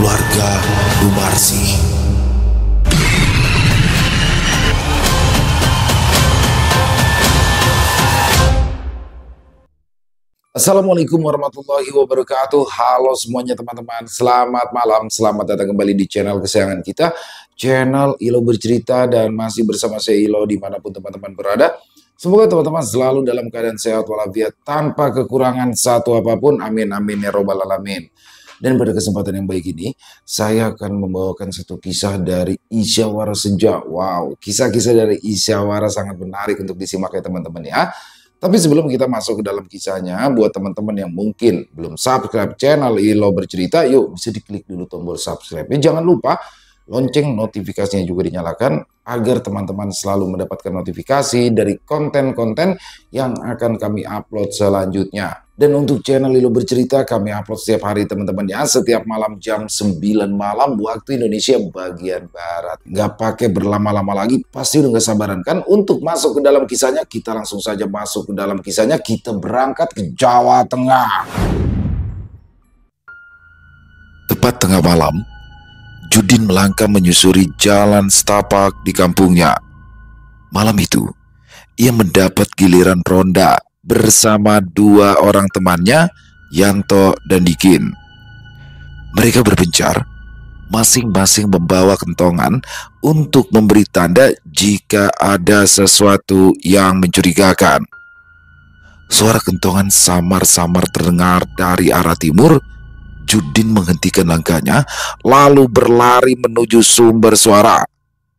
keluarga Dumarsih. Assalamualaikum warahmatullahi wabarakatuh. Halo semuanya teman-teman, selamat malam, selamat datang kembali di channel kesayangan kita, channel Ilo Bercerita, dan masih bersama saya Ilo dimanapun teman-teman berada. Semoga teman-teman selalu dalam keadaan sehat walafiat tanpa kekurangan satu apapun, amin amin ya robbal alamin. Dan pada kesempatan yang baik ini, saya akan membawakan satu kisah dari Isyawara Senja. Wow, kisah-kisah dari Isyawara sangat menarik untuk disimak ya teman-teman ya. Tapi sebelum kita masuk ke dalam kisahnya, buat teman-teman yang mungkin belum subscribe channel Ilo Bercerita, yuk bisa diklik dulu tombol subscribe. Jangan lupa lonceng notifikasinya juga dinyalakan agar teman-teman selalu mendapatkan notifikasi dari konten-konten yang akan kami upload selanjutnya. Dan untuk channel Ilo Bercerita kami upload setiap hari teman-teman ya, setiap malam jam 9 malam waktu Indonesia bagian Barat. Nggak pakai berlama-lama lagi, pasti udah nggak sabaran kan untuk masuk ke dalam kisahnya. Kita langsung saja masuk ke dalam kisahnya, kita berangkat ke Jawa Tengah. Tepat tengah malam, Judin melangkah menyusuri jalan setapak di kampungnya. Malam itu, ia mendapat giliran ronda bersama dua orang temannya, Yanto dan Dikin. Mereka berpencar, masing-masing membawa kentongan untuk memberi tanda jika ada sesuatu yang mencurigakan. Suara kentongan samar-samar terdengar dari arah timur. Judin menghentikan langkahnya, lalu berlari menuju sumber suara.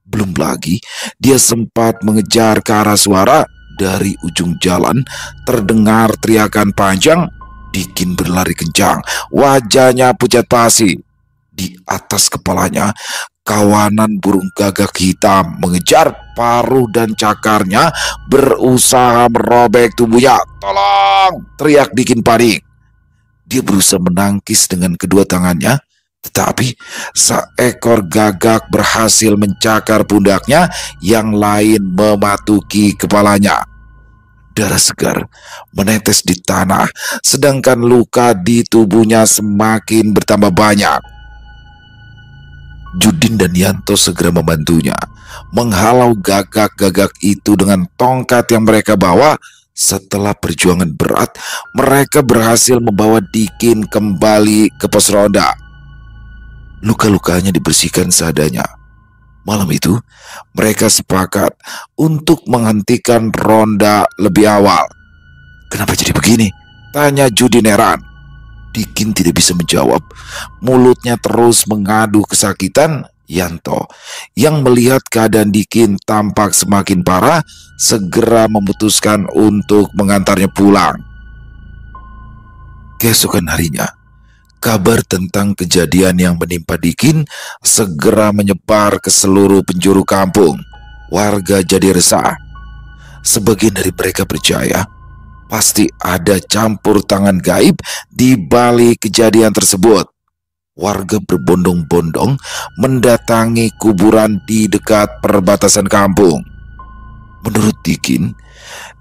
Belum lagi, dia sempat mengejar ke arah suara. Dari ujung jalan, terdengar teriakan panjang. Dikin berlari kencang, wajahnya pucat pasi. Di atas kepalanya, kawanan burung gagak hitam mengejar paruh dan cakarnya, berusaha merobek tubuhnya. "Tolong!" teriak Dikin panik. Dia berusaha menangkis dengan kedua tangannya, tetapi seekor gagak berhasil mencakar pundaknya, yang lain mematuki kepalanya. Darah segar menetes di tanah, sedangkan luka di tubuhnya semakin bertambah banyak. Judin dan Yanto segera membantunya, menghalau gagak-gagak itu dengan tongkat yang mereka bawa. Setelah perjuangan berat, mereka berhasil membawa Dikin kembali ke pos ronda. Luka-lukanya dibersihkan seadanya. Malam itu, mereka sepakat untuk menghentikan ronda lebih awal. "Kenapa jadi begini?" tanya Judin heran. Dikin tidak bisa menjawab. Mulutnya terus mengadu kesakitan. Yanto, yang melihat keadaan Dikin tampak semakin parah, segera memutuskan untuk mengantarnya pulang. Keesokan harinya, kabar tentang kejadian yang menimpa Dikin segera menyebar ke seluruh penjuru kampung. Warga jadi resah. Sebagian dari mereka percaya pasti ada campur tangan gaib di balik kejadian tersebut. Warga berbondong-bondong mendatangi kuburan di dekat perbatasan kampung. Menurut Dikin,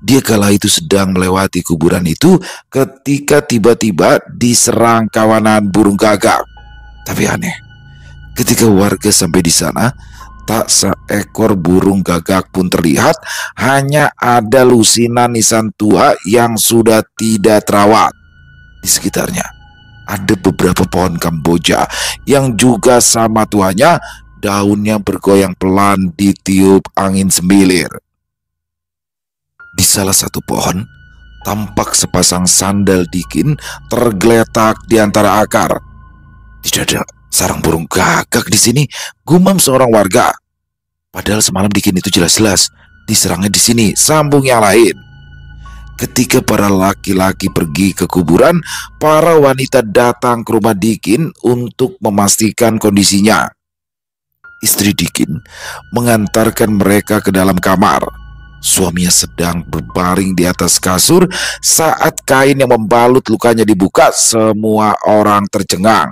dia kala itu sedang melewati kuburan itu ketika tiba-tiba diserang kawanan burung gagak. Tapi aneh, ketika warga sampai di sana, tak seekor burung gagak pun terlihat, hanya ada lusinan nisan tua yang sudah tidak terawat. Di sekitarnya ada beberapa pohon kamboja yang juga sama tuanya, daunnya bergoyang pelan ditiup angin sembilir. Di salah satu pohon, tampak sepasang sandal Dikin tergeletak di antara akar. "Tidak ada sarang burung gagak di sini," gumam seorang warga. "Padahal semalam Dikin itu jelas-jelas diserangnya di sini," sambung yang lain. Ketika para laki-laki pergi ke kuburan, para wanita datang ke rumah Dikin untuk memastikan kondisinya. Istri Dikin mengantarkan mereka ke dalam kamar. Suaminya sedang berbaring di atas kasur. Saat kain yang membalut lukanya dibuka, semua orang tercengang.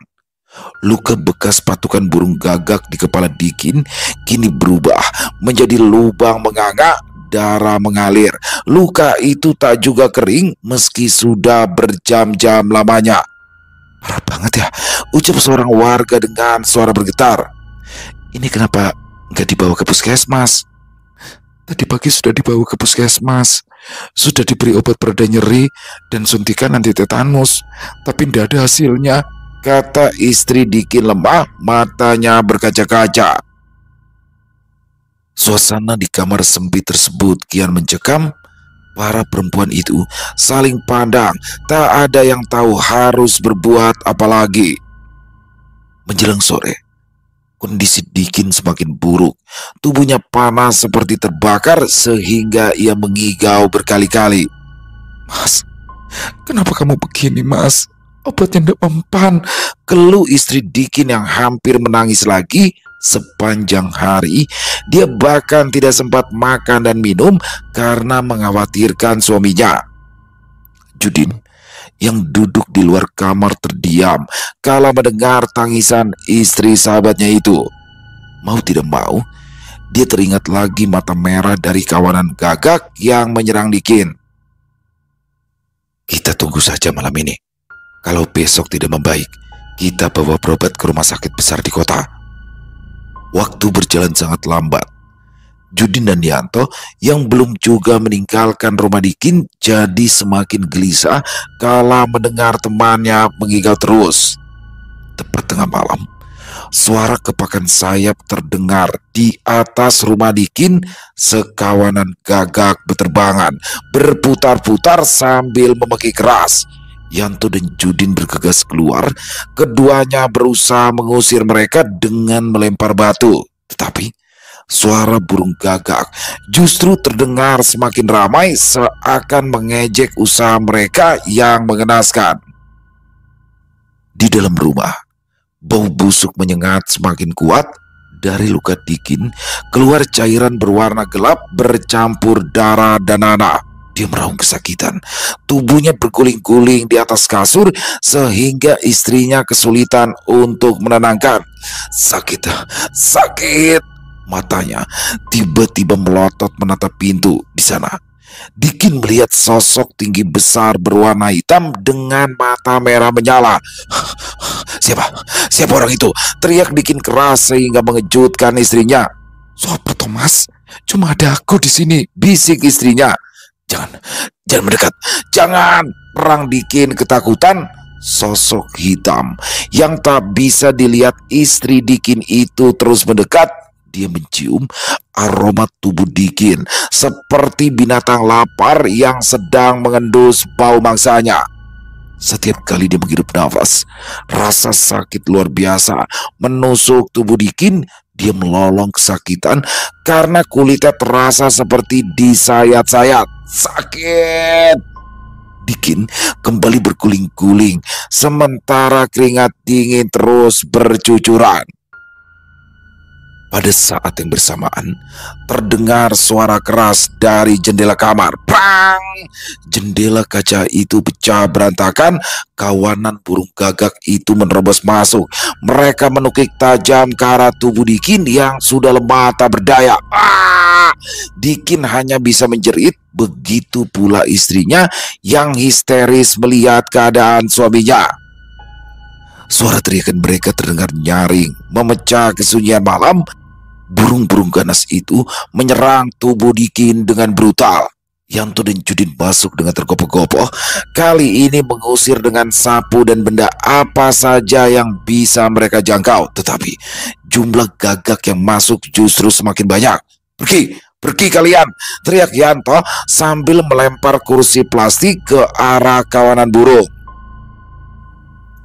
Luka bekas patukan burung gagak di kepala Dikin kini berubah menjadi lubang menganga. Darah mengalir. Luka itu tak juga kering meski sudah berjam-jam lamanya. Parah banget ya, ucap seorang warga dengan suara bergetar. Ini kenapa nggak dibawa ke puskesmas? Tadi pagi sudah dibawa ke puskesmas. Sudah diberi obat pereda nyeri dan suntikan anti tetanus. Tapi tidak ada hasilnya, kata istri Dikin lemah, matanya berkaca-kaca. Suasana di kamar sempit tersebut kian mencekam. Para perempuan itu saling pandang, tak ada yang tahu harus berbuat apa lagi. Menjelang sore, kondisi Dikin semakin buruk. Tubuhnya panas seperti terbakar sehingga ia mengigau berkali-kali. Mas, kenapa kamu begini, Mas? Obatnya tidak mempan, keluh istri Dikin yang hampir menangis lagi. Sepanjang hari, dia bahkan tidak sempat makan dan minum karena mengkhawatirkan suaminya. Judin yang duduk di luar kamar terdiam kala mendengar tangisan istri sahabatnya itu. Mau tidak mau, dia teringat lagi mata merah dari kawanan Gagak yang menyerang Dikin. Kita tunggu saja malam ini. Kalau besok tidak membaik, kita bawa berobat ke rumah sakit besar di kota. Waktu berjalan sangat lambat. Judin dan Yanto yang belum juga meninggalkan rumah Dikin jadi semakin gelisah kala mendengar temannya mengigau terus. Tepat tengah malam, suara kepakan sayap terdengar di atas rumah Dikin. Sekawanan Gagak beterbangan, berputar-putar sambil memaki keras. Yanto dan Judin bergegas keluar. Keduanya berusaha mengusir mereka dengan melempar batu. Tetapi suara burung Gagak justru terdengar semakin ramai, seakan mengejek usaha mereka yang mengenaskan. Di dalam rumah, bau busuk menyengat semakin kuat. Dari luka Dikin keluar cairan berwarna gelap bercampur darah dan nanah. Dia meraung kesakitan. Tubuhnya berguling-guling di atas kasur sehingga istrinya kesulitan untuk menenangkan. Sakit, sakit. Matanya tiba-tiba melotot menatap pintu di sana. Dikin melihat sosok tinggi besar berwarna hitam dengan mata merah menyala. Siapa orang itu? Teriak Dikin keras sehingga mengejutkan istrinya. Sopo Thomas? Cuma ada aku di sini, bisik istrinya. Jangan mendekat, jangan! Perang Dikin ketakutan. Sosok hitam yang tak bisa dilihat istri Dikin itu terus mendekat. Dia mencium aroma tubuh Dikin seperti binatang lapar yang sedang mengendus bau mangsanya. Setiap kali dia menghirup nafas, rasa sakit luar biasa menusuk tubuh Dikin. Dia melolong kesakitan karena kulitnya terasa seperti disayat-sayat. Sakit! Dikin kembali berguling-guling sementara keringat dingin terus bercucuran. Pada saat yang bersamaan, terdengar suara keras dari jendela kamar. Bang! Jendela kaca itu pecah berantakan. Kawanan burung Gagak itu menerobos masuk. Mereka menukik tajam ke arah tubuh Dikin yang sudah lemah tak berdaya. Dikin hanya bisa menjerit. Begitu pula istrinya yang histeris melihat keadaan suaminya. Suara teriakan mereka terdengar nyaring, memecah kesunyian malam. Burung-burung ganas itu menyerang tubuh Dikin dengan brutal. Yanto dan Judin masuk dengan tergopoh-gopoh. Kali ini mengusir dengan sapu dan benda apa saja yang bisa mereka jangkau. Tetapi jumlah Gagak yang masuk justru semakin banyak. Pergi kalian, teriak Yanto sambil melempar kursi plastik ke arah kawanan burung.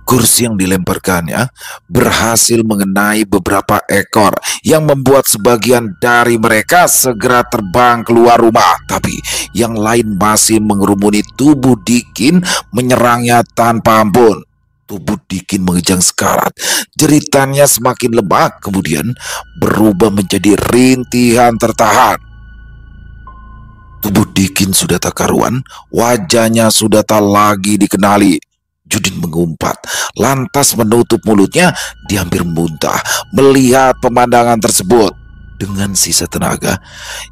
Kursi yang dilemparkannya berhasil mengenai beberapa ekor yang membuat sebagian dari mereka segera terbang keluar rumah. Tapi yang lain masih mengerumuni tubuh Dikin, menyerangnya tanpa ampun. Tubuh Dikin mengejang sekarat. Jeritannya semakin lemah, kemudian berubah menjadi rintihan tertahan. Tubuh Dikin sudah tak karuan, wajahnya sudah tak lagi dikenali. Judin mengumpat, lantas menutup mulutnya. Dia hampir muntah melihat pemandangan tersebut. Dengan sisa tenaga,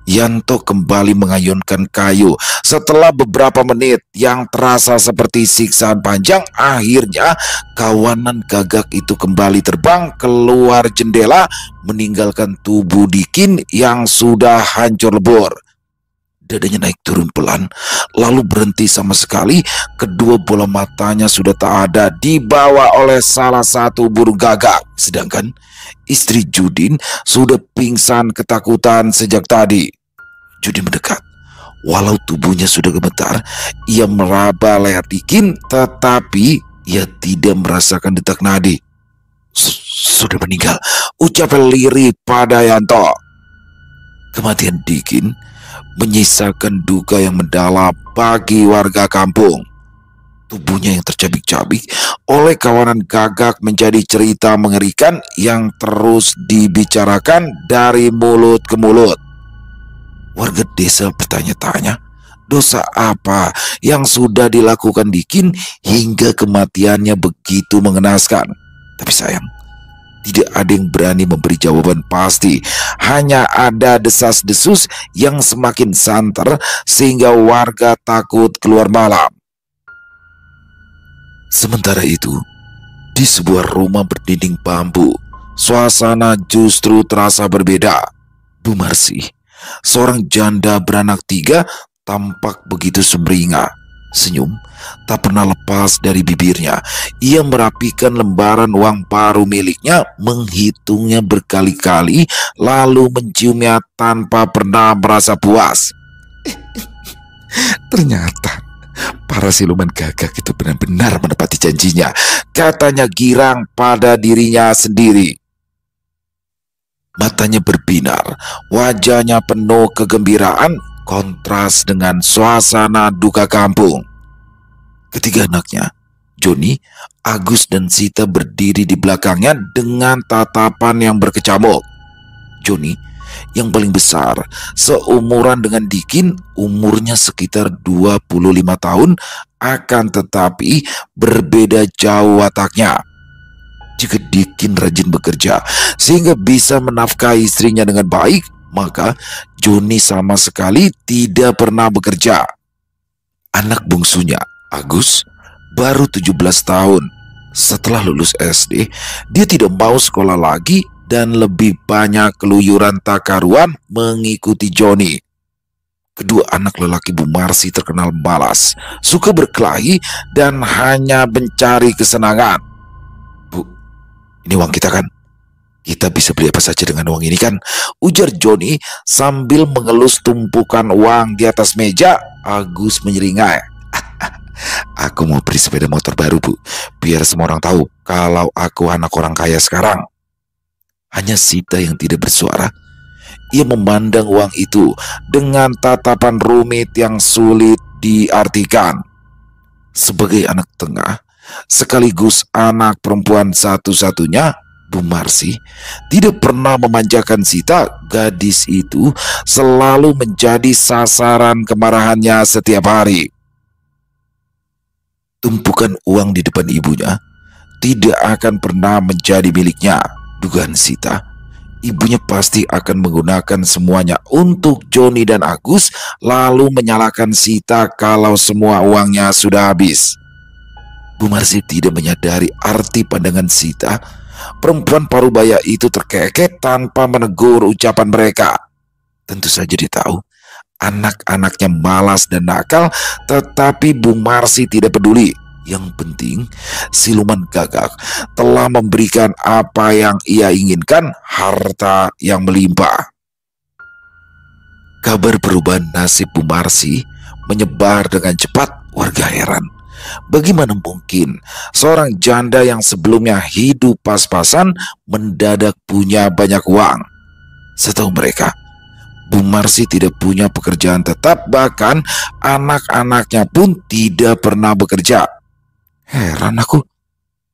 Yanto kembali mengayunkan kayu. Setelah beberapa menit yang terasa seperti siksaan panjang, akhirnya kawanan gagak itu kembali terbang keluar jendela, meninggalkan tubuh Dikin yang sudah hancur lebur. Dadanya naik turun pelan, lalu berhenti sama sekali. Kedua bola matanya sudah tak ada, dibawa oleh salah satu burung gagak. Sedangkan istri Judin sudah pingsan ketakutan sejak tadi. Judin mendekat. Walau tubuhnya sudah gemetar, ia meraba leher Dikin, tetapi ia tidak merasakan detak nadi. Sudah meninggal, ucap lirih pada Yanto. Kematian Dikin menyisakan duka yang mendalam bagi warga kampung. Tubuhnya yang tercabik-cabik oleh kawanan gagak menjadi cerita mengerikan yang terus dibicarakan dari mulut ke mulut. Warga desa bertanya-tanya, dosa apa yang sudah dilakukan Dikin hingga kematiannya begitu mengenaskan. Tapi sayang, tidak ada yang berani memberi jawaban pasti. Hanya ada desas-desus yang semakin santer sehingga warga takut keluar malam. Sementara itu, di sebuah rumah berdinding bambu, suasana justru terasa berbeda. Bu Marsi, seorang janda beranak 3, tampak begitu sumringah. Senyum tak pernah lepas dari bibirnya. Ia merapikan lembaran uang baru miliknya, menghitungnya berkali-kali, lalu menciumnya tanpa pernah merasa puas. Ternyata para siluman gagak itu benar-benar menepati janjinya, katanya girang pada dirinya sendiri. Matanya berbinar, wajahnya penuh kegembiraan, kontras dengan suasana duka kampung. Ketiga anaknya, Joni, Agus, dan Sita berdiri di belakangnya dengan tatapan yang berkecamuk. Joni, yang paling besar, seumuran dengan Dikin, umurnya sekitar 25 tahun, akan tetapi berbeda jauh wataknya. Jika Dikin rajin bekerja sehingga bisa menafkahi istrinya dengan baik, maka Joni sama sekali tidak pernah bekerja. Anak bungsunya, Agus, baru 17 tahun. Setelah lulus SD, dia tidak mau sekolah lagi dan lebih banyak keluyuran tak karuan mengikuti Joni. Kedua anak lelaki Bu Marsi terkenal malas, suka berkelahi, dan hanya mencari kesenangan. Bu, ini uang kita kan? Kita bisa beli apa saja dengan uang ini kan? Ujar Joni sambil mengelus tumpukan uang di atas meja. Agus menyeringai. Aku mau beli sepeda motor baru, Bu, biar semua orang tahu kalau aku anak orang kaya sekarang. Hanya Sita yang tidak bersuara. Ia memandang uang itu dengan tatapan rumit yang sulit diartikan. Sebagai anak tengah, sekaligus anak perempuan satu-satunya, Bu Marsi tidak pernah memanjakan Sita. Gadis itu selalu menjadi sasaran kemarahannya setiap hari. Tumpukan uang di depan ibunya tidak akan pernah menjadi miliknya. Dugaan Sita, ibunya pasti akan menggunakan semuanya untuk Joni dan Agus, lalu menyalahkan Sita kalau semua uangnya sudah habis. Bu Marsi tidak menyadari arti pandangan Sita. Perempuan parubaya itu terkekeh tanpa menegur ucapan mereka. Tentu saja dia tahu anak-anaknya malas dan nakal, tetapi Bu Marsi tidak peduli. Yang penting, siluman gagak telah memberikan apa yang ia inginkan, harta yang melimpah. Kabar perubahan nasib Bu Marsi menyebar dengan cepat. Warga heran. Bagaimana mungkin seorang janda yang sebelumnya hidup pas-pasan mendadak punya banyak uang? Setahu mereka, Bu Marsi tidak punya pekerjaan tetap, bahkan anak-anaknya pun tidak pernah bekerja. Heran aku,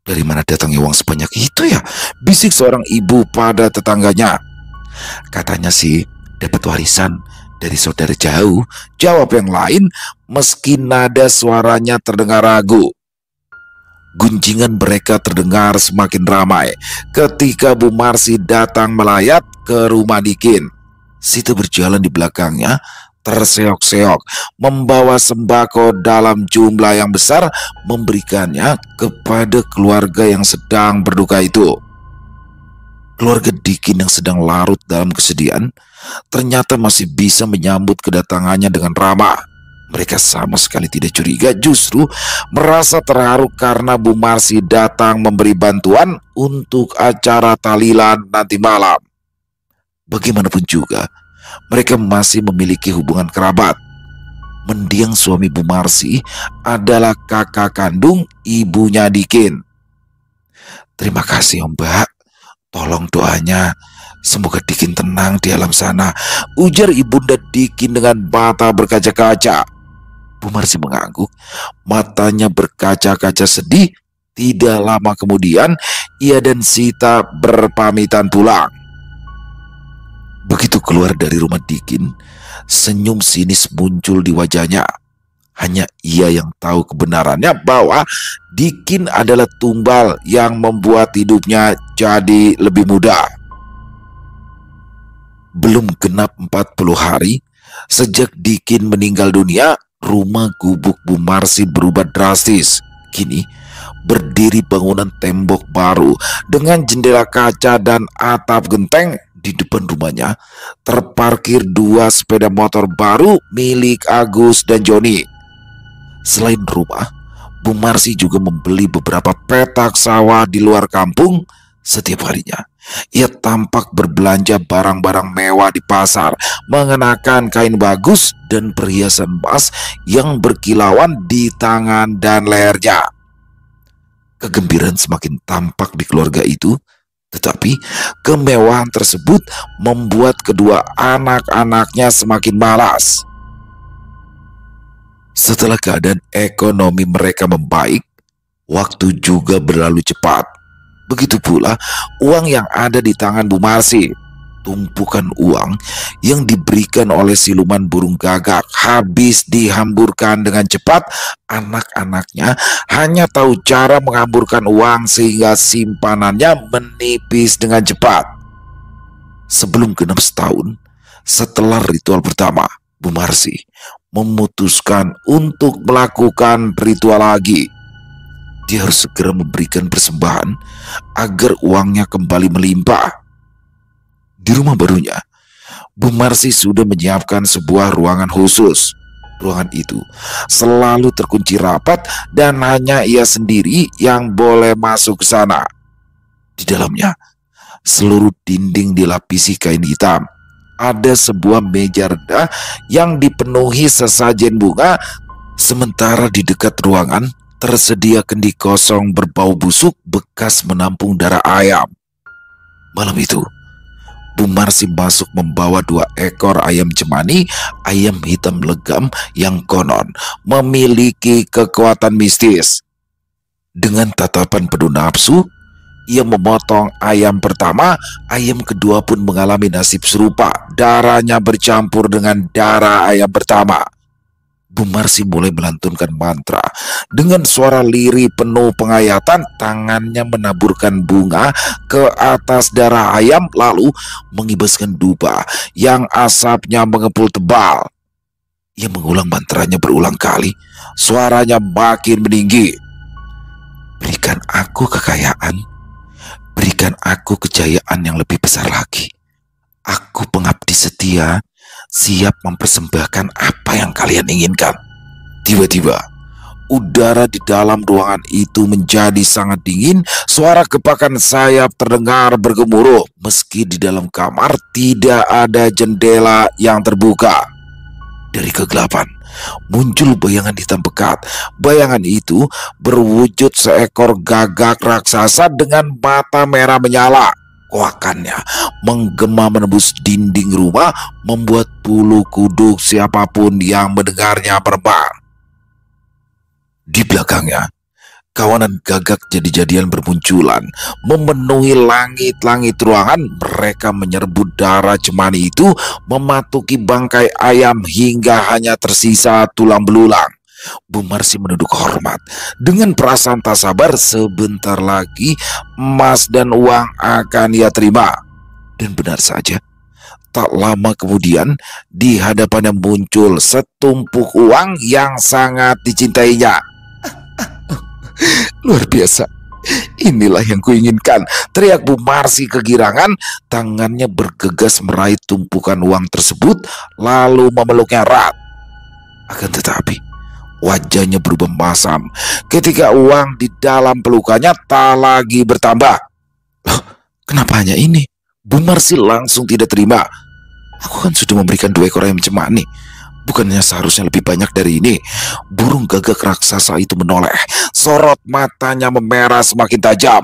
dari mana datangnya uang sebanyak itu ya? Bisik seorang ibu pada tetangganya. Katanya sih dapat warisan dari saudara jauh, jawab yang lain meski nada suaranya terdengar ragu. Gunjingan mereka terdengar semakin ramai ketika Bu Marsi datang melayat ke rumah Dikin. Sita berjalan di belakangnya, terseok-seok, membawa sembako dalam jumlah yang besar, memberikannya kepada keluarga yang sedang berduka itu. Keluarga Dikin yang sedang larut dalam kesedihan ternyata masih bisa menyambut kedatangannya dengan ramah. Mereka sama sekali tidak curiga, justru merasa terharu karena Bu Marsi datang memberi bantuan untuk acara tahlilan nanti malam. Bagaimanapun juga, mereka masih memiliki hubungan kerabat. Mendiang suami Bu Marsi adalah kakak kandung ibunya Dikin. "Terima kasih Mbak, tolong doanya, semoga Dikin tenang di alam sana," ujar ibunda Dikin dengan mata berkaca-kaca. Bu Marsi mengangguk, matanya berkaca-kaca sedih. Tidak lama kemudian, ia dan Sita berpamitan pulang. Begitu keluar dari rumah Dikin, senyum sinis muncul di wajahnya. Hanya ia yang tahu kebenarannya bahwa Dikin adalah tumbal yang membuat hidupnya jadi lebih mudah. Belum genap 40 hari sejak Dikin meninggal dunia, rumah gubuk Bu Marsi berubah drastis. Kini berdiri bangunan tembok baru dengan jendela kaca dan atap genteng. Di depan rumahnya terparkir 2 sepeda motor baru milik Agus dan Joni. Selain rumah, Bu Marsi juga membeli beberapa petak sawah di luar kampung. Setiap harinya ia tampak berbelanja barang-barang mewah di pasar, mengenakan kain bagus dan perhiasan emas yang berkilauan di tangan dan lehernya. Kegembiraan semakin tampak di keluarga itu, tetapi kemewahan tersebut membuat kedua anak-anaknya semakin malas. Setelah keadaan ekonomi mereka membaik, waktu juga berlalu cepat. Begitu pula uang yang ada di tangan Bu Marsi. Tumpukan uang yang diberikan oleh siluman burung gagak habis dihamburkan dengan cepat. Anak-anaknya hanya tahu cara menghamburkan uang sehingga simpanannya menipis dengan cepat. Sebelum genap setahun setelah ritual pertama, Bu Marsi memutuskan untuk melakukan ritual lagi. Dia harus segera memberikan persembahan agar uangnya kembali melimpah. Di rumah barunya, Bu Marsi sudah menyiapkan sebuah ruangan khusus. Ruangan itu selalu terkunci rapat dan hanya ia sendiri yang boleh masuk ke sana. Di dalamnya, seluruh dinding dilapisi kain hitam. Ada sebuah meja rendah yang dipenuhi sesajen bunga, sementara di dekat ruangan tersedia kendi kosong berbau busuk bekas menampung darah ayam. Malam itu, Bu Marsi masuk membawa 2 ekor ayam cemani, ayam hitam legam yang konon memiliki kekuatan mistis. Dengan tatapan penuh nafsu, ia memotong ayam pertama. Ayam kedua pun mengalami nasib serupa. Darahnya bercampur dengan darah ayam pertama. Bu Marsi mulai melantunkan mantra. Dengan suara lirih penuh penghayatan, tangannya menaburkan bunga ke atas darah ayam, lalu mengibaskan dupa yang asapnya mengepul tebal. Ia mengulang mantranya berulang kali. Suaranya makin meninggi. "Berikan aku kekayaan, berikan aku kejayaan yang lebih besar lagi. Aku pengabdi setia, siap mempersembahkan apa yang kalian inginkan." Tiba-tiba, udara di dalam ruangan itu menjadi sangat dingin. Suara kepakan sayap terdengar bergemuruh. Meski di dalam kamar tidak ada jendela yang terbuka. Dari kegelapan muncul bayangan hitam pekat. Bayangan itu berwujud seekor gagak raksasa dengan mata merah menyala. Koakannya menggema menembus dinding rumah, membuat bulu kuduk siapapun yang mendengarnya meremang. Di belakangnya, kawanan gagak jadi-jadian bermunculan, memenuhi langit-langit ruangan. Mereka menyerbu darah cemani itu, mematuki bangkai ayam hingga hanya tersisa tulang belulang. Bu Marsi menunduk hormat. Dengan perasaan tak sabar, sebentar lagi emas dan uang akan ia terima. Dan benar saja, tak lama kemudian di hadapannya muncul setumpuk uang yang sangat dicintainya. Luar biasa, inilah yang kuinginkan, teriak Bu Marsi kegirangan. Tangannya bergegas meraih tumpukan uang tersebut lalu memeluknya erat. Akan tetapi wajahnya berubah masam ketika uang di dalam pelukannya tak lagi bertambah. Loh, kenapa hanya ini? Bu Marsi langsung tidak terima. Aku kan sudah memberikan 2 ekor ayam cemani. Bukannya seharusnya lebih banyak dari ini? Burung gagak raksasa itu menoleh. Sorot matanya memerah semakin tajam.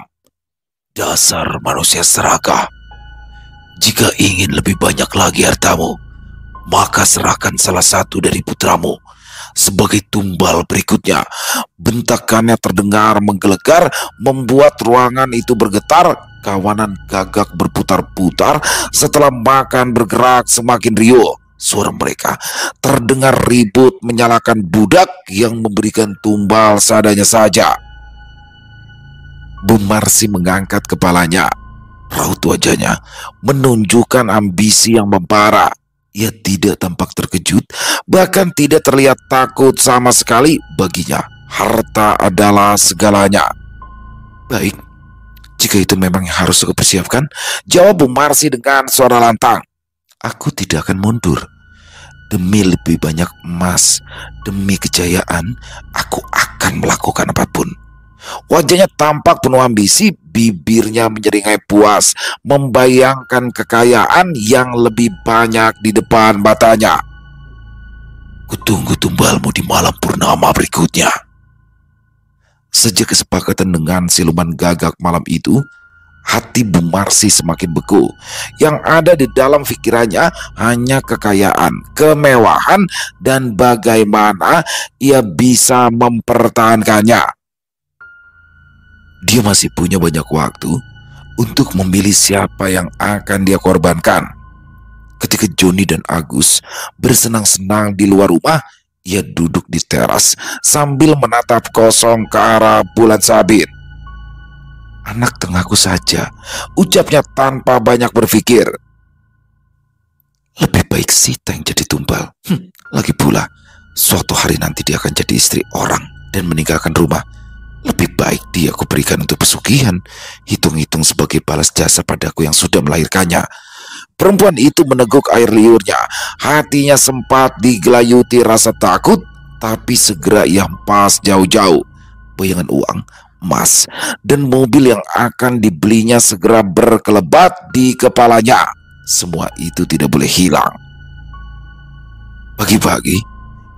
Dasar manusia serakah. Jika ingin lebih banyak lagi hartamu, maka serahkan salah satu dari putramu sebagai tumbal berikutnya. Bentakannya terdengar menggelegar, membuat ruangan itu bergetar. Kawanan gagak berputar-putar setelah makan bergerak semakin riuh. Suara mereka terdengar ribut menyalahkan budak yang memberikan tumbal seadanya saja. Bu Marsi mengangkat kepalanya. Raut wajahnya menunjukkan ambisi yang membara. Ia tidak tampak terkejut, bahkan tidak terlihat takut sama sekali. Baginya, harta adalah segalanya. Baik, jika itu memang yang harus aku persiapkan, jawab Bu Marsi dengan suara lantang. Aku tidak akan mundur. Demi lebih banyak emas, demi kejayaan, aku akan melakukan apapun. Wajahnya tampak penuh ambisi, bibirnya menyeringai puas, membayangkan kekayaan yang lebih banyak di depan matanya. Kutunggu tumbalmu di malam purnama berikutnya. Sejak kesepakatan dengan siluman gagak malam itu, hati Bu Marsi semakin beku. Yang ada di dalam pikirannya hanya kekayaan, kemewahan, dan bagaimana ia bisa mempertahankannya. Dia masih punya banyak waktu untuk memilih siapa yang akan dia korbankan. Ketika Joni dan Agus bersenang-senang di luar rumah, ia duduk di teras sambil menatap kosong ke arah bulan sabit. Anak tengahku saja, ucapnya tanpa banyak berpikir. Lebih baik Sita yang jadi tumbal. Lagi pula, suatu hari nanti dia akan jadi istri orang dan meninggalkan rumah. Lebih baik dia aku berikan untuk pesugihan, hitung-hitung sebagai balas jasa padaku yang sudah melahirkannya. Perempuan itu meneguk air liurnya. Hatinya sempat digelayuti rasa takut, tapi segera ia hempas jauh-jauh. Bayangan uang, emas, dan mobil yang akan dibelinya segera berkelebat di kepalanya. Semua itu tidak boleh hilang. Pagi-pagi,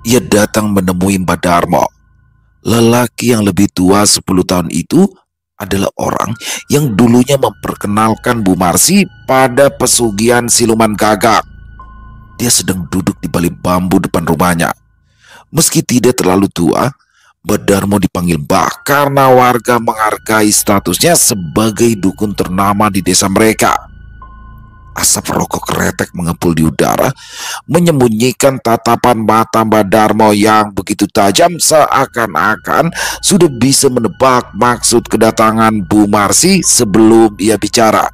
ia datang menemui Mbak Darmo. Lelaki yang lebih tua 10 tahun itu adalah orang yang dulunya memperkenalkan Bu Marsi pada pesugihan siluman gagak. Dia sedang duduk di balik bambu depan rumahnya. Meski tidak terlalu tua, Mbak Darmo dipanggil Mbah karena warga menghargai statusnya sebagai dukun ternama di desa mereka. Asap rokok keretek mengepul di udara, menyembunyikan tatapan mata Mbak Darmo yang begitu tajam seakan-akan sudah bisa menebak maksud kedatangan Bu Marsi sebelum ia bicara.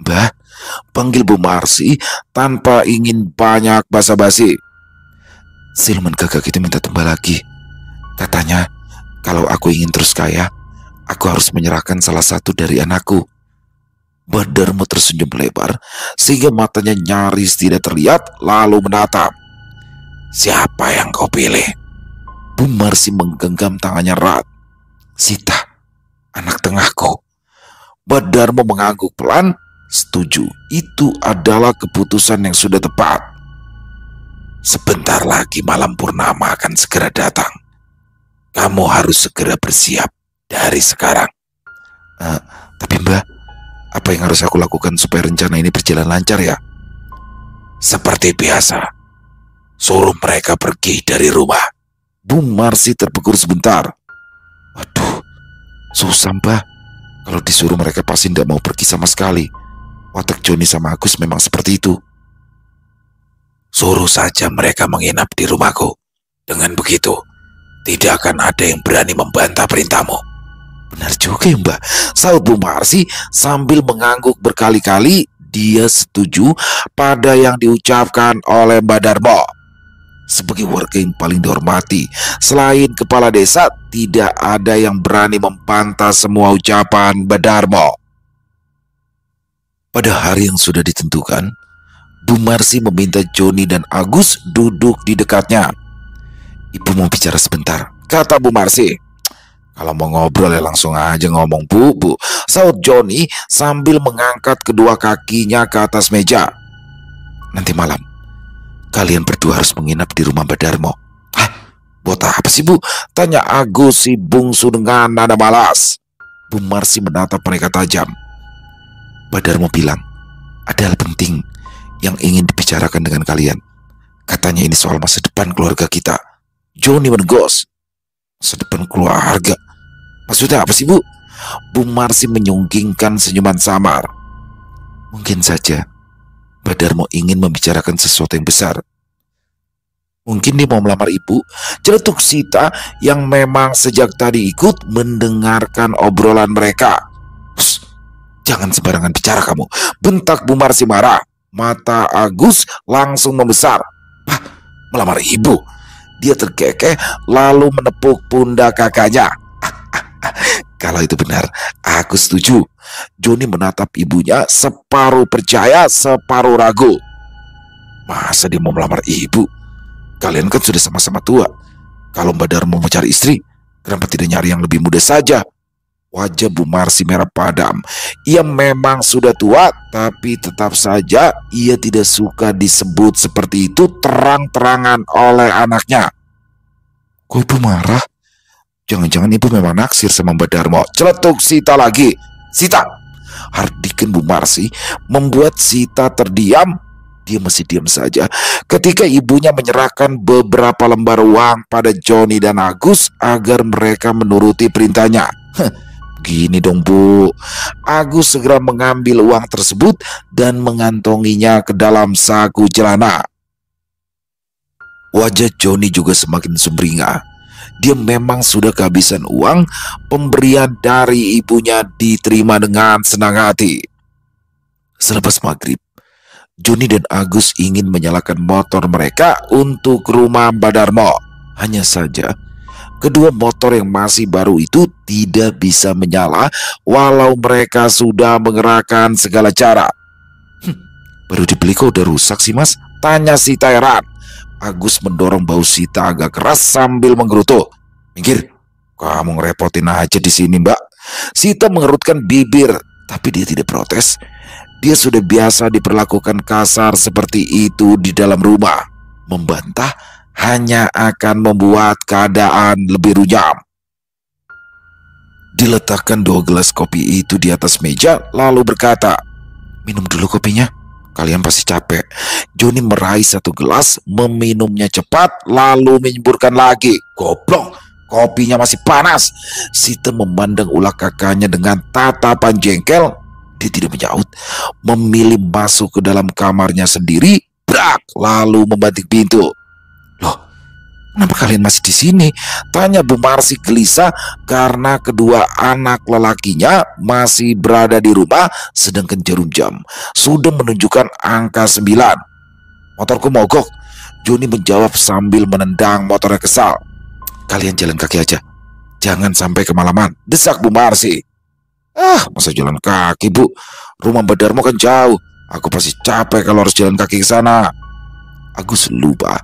Mbah, panggil Bu Marsi tanpa ingin banyak basa-basi. Siluman gagak itu minta tumbal lagi. Katanya, kalau aku ingin terus kaya, aku harus menyerahkan salah satu dari anakku. Mbak Darmo tersenyum lebar sehingga matanya nyaris tidak terlihat, lalu menatap. Siapa yang kau pilih? Bu Marsi menggenggam tangannya erat. Sita, anak tengahku. Mbak Darmo mengangguk pelan. Setuju, itu adalah keputusan yang sudah tepat. Sebentar lagi malam purnama akan segera datang. Kamu harus segera bersiap dari sekarang. Tapi Mbak, apa yang harus aku lakukan supaya rencana ini berjalan lancar ya? Seperti biasa, suruh mereka pergi dari rumah. Bu Marsi terpekur sebentar. Waduh, susah Mbah. Kalau disuruh mereka pasti tidak mau pergi sama sekali. Watak Joni sama Agus memang seperti itu. Suruh saja mereka menginap di rumahku. Dengan begitu, tidak akan ada yang berani membantah perintahmu. Benar juga ya Mbak, sahut Bu Marsi sambil mengangguk berkali-kali. dia setuju pada yang diucapkan oleh Mbak Darmo. Sebagai warga yang paling dihormati, selain kepala desa, tidak ada yang berani membantah semua ucapan Mbak Darmo. Pada hari yang sudah ditentukan, Bu Marsi meminta Joni dan Agus duduk di dekatnya. "Ibu mau bicara sebentar," kata Bu Marsi. "Kalau mau ngobrol ya langsung aja ngomong, Bu," saut Joni sambil mengangkat kedua kakinya ke atas meja. "Nanti malam kalian berdua harus menginap di rumah Mbak Darmo." "Hah? Buat apa sih, Bu?" tanya Agus si bungsu dengan nada malas. Bu Marsi menatap mereka tajam. "Mbak Darmo bilang ada hal penting yang ingin dibicarakan dengan kalian. Katanya ini soal masa depan keluarga kita." Joni menegos. "Masa depan keluarga? Maksudnya apa sih, Bu?" Bu Marsi menyunggingkan senyuman samar. "Mungkin saja Mbak Darmo ingin membicarakan sesuatu yang besar. Mungkin dia mau melamar ibu," celetuk Sita yang memang sejak tadi ikut mendengarkan obrolan mereka. "Jangan sembarangan bicara kamu," bentak Bu Marsi marah. Mata Agus langsung membesar. "Hah, melamar ibu?" Dia terkekeh lalu menepuk pundak kakaknya. "Kalau itu benar, aku setuju." Joni menatap ibunya separuh percaya, separuh ragu. "Masa dia mau melamar ibu? Kalian kan sudah sama-sama tua. Kalau Mbak Darmo mau cari istri, kenapa tidak nyari yang lebih muda saja?" Wajah Bu Marsi merah padam. Ia memang sudah tua, tapi tetap saja ia tidak suka disebut seperti itu terang-terangan oleh anaknya. "Kok ibu marah? Jangan-jangan ibu memang naksir sama Mbak Darmo," celetuk Sita lagi. "Sita!" hardikan Bu Marsi, membuat Sita terdiam. Dia masih diam saja ketika ibunya menyerahkan beberapa lembar uang pada Joni dan Agus agar mereka menuruti perintahnya. "Gini dong, Bu." Agus segera mengambil uang tersebut dan mengantonginya ke dalam saku celana. Wajah Joni juga semakin sumringah. Dia memang sudah kehabisan uang. Pemberian dari ibunya diterima dengan senang hati. Selepas maghrib, Joni dan Agus ingin menyalakan motor mereka untuk rumah Mbak Darmo. Hanya saja kedua motor yang masih baru itu tidak bisa menyala walau mereka sudah mengerahkan segala cara. "Baru dibeli kok udah rusak sih, Mas?" tanya Sita heran. Agus mendorong bahu Sita agak keras sambil menggerutu. "Minggir, kamu ngerepotin aja di sini, Mbak." Sita mengerutkan bibir, tapi dia tidak protes. Dia sudah biasa diperlakukan kasar seperti itu di dalam rumah. Membantah hanya akan membuat keadaan lebih runyam. Diletakkan 2 gelas kopi itu di atas meja, lalu berkata, "Minum dulu kopinya, kalian pasti capek." Joni meraih 1 gelas, meminumnya cepat, lalu menyemburkan lagi. "Goblok, kopinya masih panas." Sita memandang ulah kakaknya dengan tatapan jengkel. Dia tidak menyaut, memilih masuk ke dalam kamarnya sendiri, brak, lalu membanting pintu. "Loh, kenapa kalian masih di sini?" tanya Bu Marsi gelisah karena kedua anak lelakinya masih berada di rumah, sedangkan jarum jam sudah menunjukkan angka 9. "Motorku mogok," Joni menjawab sambil menendang motornya kesal. "Kalian jalan kaki aja, jangan sampai kemalaman," desak Bu Marsi. Masa jalan kaki, Bu? Rumah Mbak Darmo kan jauh. Aku pasti capek kalau harus jalan kaki ke sana." Agus lupa,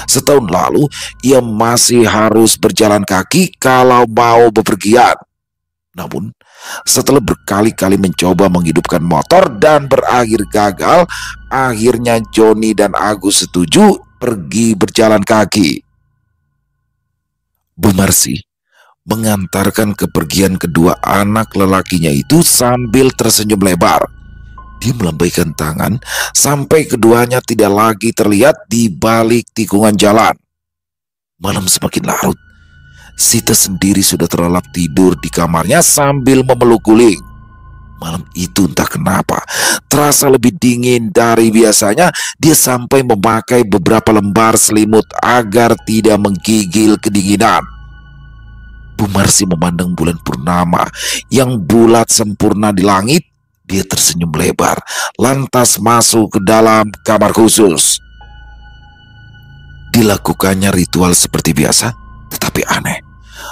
setahun lalu ia masih harus berjalan kaki kalau mau bepergian. Namun, setelah berkali-kali mencoba menghidupkan motor dan berakhir gagal, akhirnya Joni dan Agus setuju pergi berjalan kaki. Bu Marsi mengantarkan kepergian kedua anak lelakinya itu sambil tersenyum lebar. Dia melambaikan tangan sampai keduanya tidak lagi terlihat di balik tikungan jalan. Malam semakin larut. Sita sendiri sudah terlelap tidur di kamarnya sambil memeluk guling. Malam itu entah kenapa terasa lebih dingin dari biasanya. Dia sampai memakai beberapa lembar selimut agar tidak menggigil kedinginan. Bu Marsi memandang bulan purnama yang bulat sempurna di langit. Dia tersenyum lebar, lantas masuk ke dalam kamar khusus. Dilakukannya ritual seperti biasa, tetapi aneh.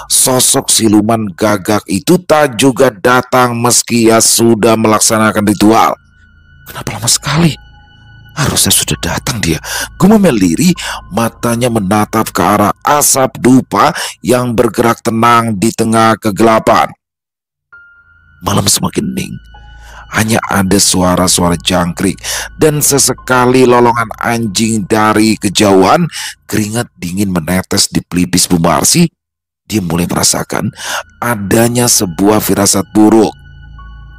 Sosok siluman gagak itu tak juga datang meski ia sudah melaksanakan ritual. Kenapa lama sekali? Harusnya sudah datang dia. Gumamnya lirih, matanya menatap ke arah asap dupa yang bergerak tenang di tengah kegelapan. Malam semakin hening. Hanya ada suara-suara jangkrik dan sesekali lolongan anjing dari kejauhan. Keringat dingin menetes di pelipis Bu Marsi. Dia mulai merasakan adanya sebuah firasat buruk.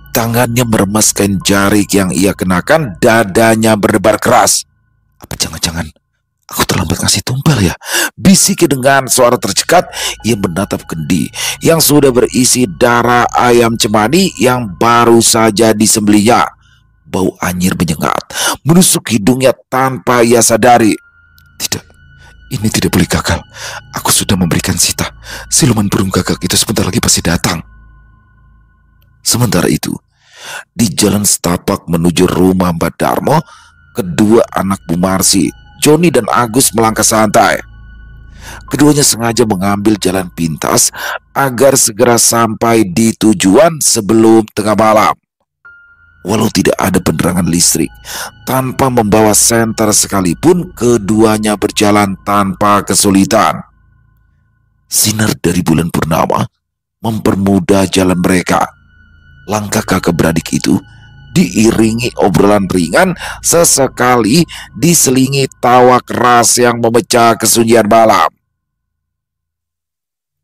Tangannya meremaskan jarik yang ia kenakan, dadanya berdebar keras. Apa jangan-jangan aku terlambat ngasih tumpal ya? Bisik dengan suara tercekat. Ia menatap kendi yang sudah berisi darah ayam cemani yang baru saja disembelihnya. Bau anyir menyengat menusuk hidungnya tanpa ia sadari. Tidak, ini tidak boleh gagal. Aku sudah memberikan Sita. Siluman burung gagak itu sebentar lagi pasti datang. Sementara itu, di jalan setapak menuju rumah Mbak Darmo, kedua anak Bu Marsi, Joni dan Agus, melangkah santai. Keduanya sengaja mengambil jalan pintas agar segera sampai di tujuan sebelum tengah malam. Walau tidak ada penerangan listrik, tanpa membawa senter sekalipun, keduanya berjalan tanpa kesulitan. Sinar dari bulan purnama mempermudah jalan mereka. Langkah kakak beradik itu diiringi obrolan ringan, sesekali diselingi tawa keras yang memecah kesunyian malam.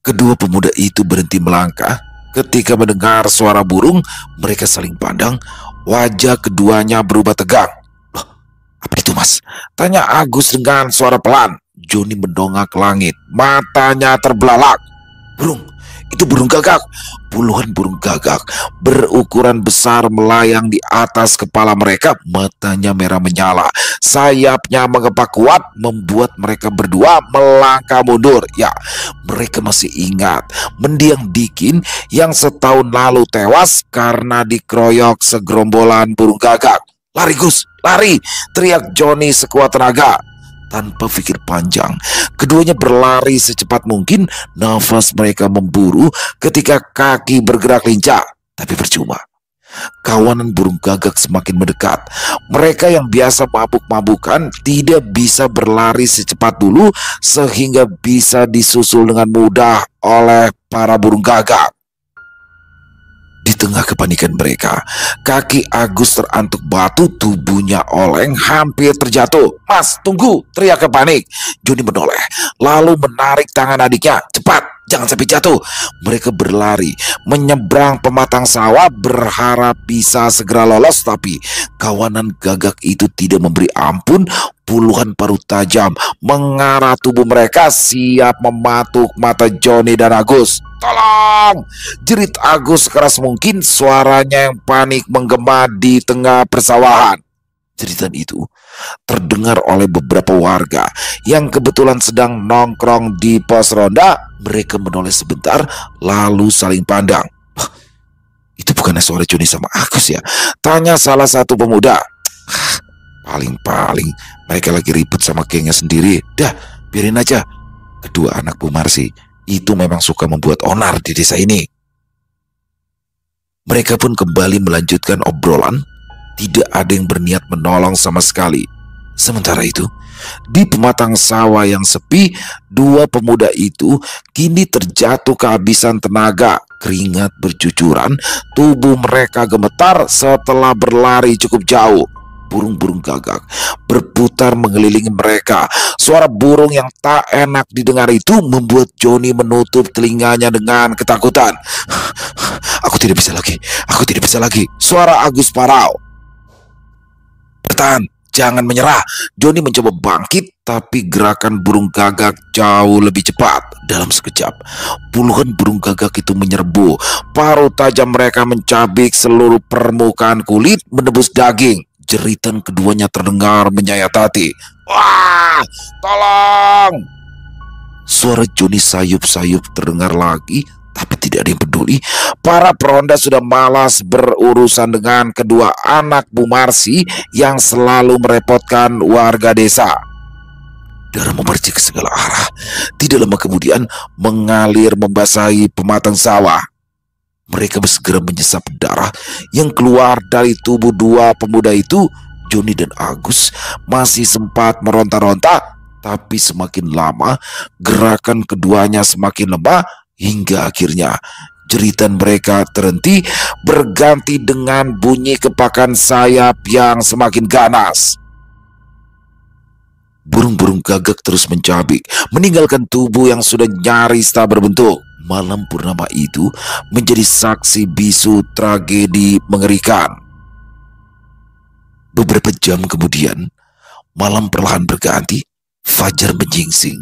Kedua pemuda itu berhenti melangkah. Ketika mendengar suara burung, mereka saling pandang. Wajah keduanya berubah tegang. Loh, apa itu Mas? Tanya Agus dengan suara pelan. Joni mendongak ke langit, matanya terbelalak. Burung, itu burung gagak. Puluhan burung gagak berukuran besar melayang di atas kepala mereka. Matanya merah menyala, sayapnya mengepak kuat, membuat mereka berdua melangkah mundur. Ya, mereka masih ingat mendiang Dikin yang setahun lalu tewas karena dikeroyok segerombolan burung gagak. Lari Gus, lari! Teriak Joni sekuat tenaga. Tanpa pikir panjang, keduanya berlari secepat mungkin. Nafas mereka memburu ketika kaki bergerak lincah. Tapi percuma. Kawanan burung gagak semakin mendekat. Mereka yang biasa mabuk-mabukan tidak bisa berlari secepat dulu, sehingga bisa disusul dengan mudah oleh para burung gagak. Di tengah kepanikan mereka, kaki Agus terantuk batu, tubuhnya oleng, hampir terjatuh. Mas, tunggu! Teriak panik. Joni menoleh, lalu menarik tangan adiknya. Cepat, jangan sampai jatuh. Mereka berlari, menyeberang pematang sawah, berharap bisa segera lolos. Tapi kawanan gagak itu tidak memberi ampun. Puluhan parut tajam mengarah tubuh mereka, siap mematuk mata Joni dan Agus. Tolong! Jerit Agus keras mungkin, suaranya yang panik menggema di tengah persawahan. Jeritan itu terdengar oleh beberapa warga yang kebetulan sedang nongkrong di pos ronda. Mereka menoleh sebentar, lalu saling pandang. Itu bukannya suara Joni sama Agus ya? Tanya salah satu pemuda. Paling-paling mereka lagi ribut sama gengnya sendiri. Dah, biarin aja. Kedua anak Bu Marsi itu memang suka membuat onar di desa ini. Mereka pun kembali melanjutkan obrolan. Tidak ada yang berniat menolong sama sekali. Sementara itu, di pematang sawah yang sepi, dua pemuda itu kini terjatuh kehabisan tenaga. Keringat bercucuran, tubuh mereka gemetar setelah berlari cukup jauh. Burung-burung gagak berputar mengelilingi mereka. Suara burung yang tak enak didengar itu membuat Joni menutup telinganya dengan ketakutan. Aku tidak bisa lagi, aku tidak bisa lagi. Suara Agus parau. Bertahan, jangan menyerah. Joni mencoba bangkit, tapi gerakan burung gagak jauh lebih cepat. Dalam sekejap, puluhan burung gagak itu menyerbu. Paruh tajam mereka mencabik seluruh permukaan kulit, menembus daging. Jeritan keduanya terdengar menyayat hati. Wah, tolong! Suara Joni sayup-sayup terdengar lagi, tapi tidak Tidak ada yang peduli. Para peronda sudah malas berurusan dengan kedua anak Bu Marsi yang selalu merepotkan warga desa. Darah memercik ke segala arah. Tidak lama kemudian mengalir membasahi pematang sawah. Mereka segera menyesap darah yang keluar dari tubuh dua pemuda itu. Joni dan Agus masih sempat meronta-ronta, tapi semakin lama gerakan keduanya semakin lemah hingga akhirnya jeritan mereka terhenti, berganti dengan bunyi kepakan sayap yang semakin ganas. Burung-burung gagak terus mencabik, meninggalkan tubuh yang sudah nyaris tak berbentuk. Malam purnama itu menjadi saksi bisu tragedi mengerikan. Beberapa jam kemudian, malam perlahan berganti, fajar menyingsing.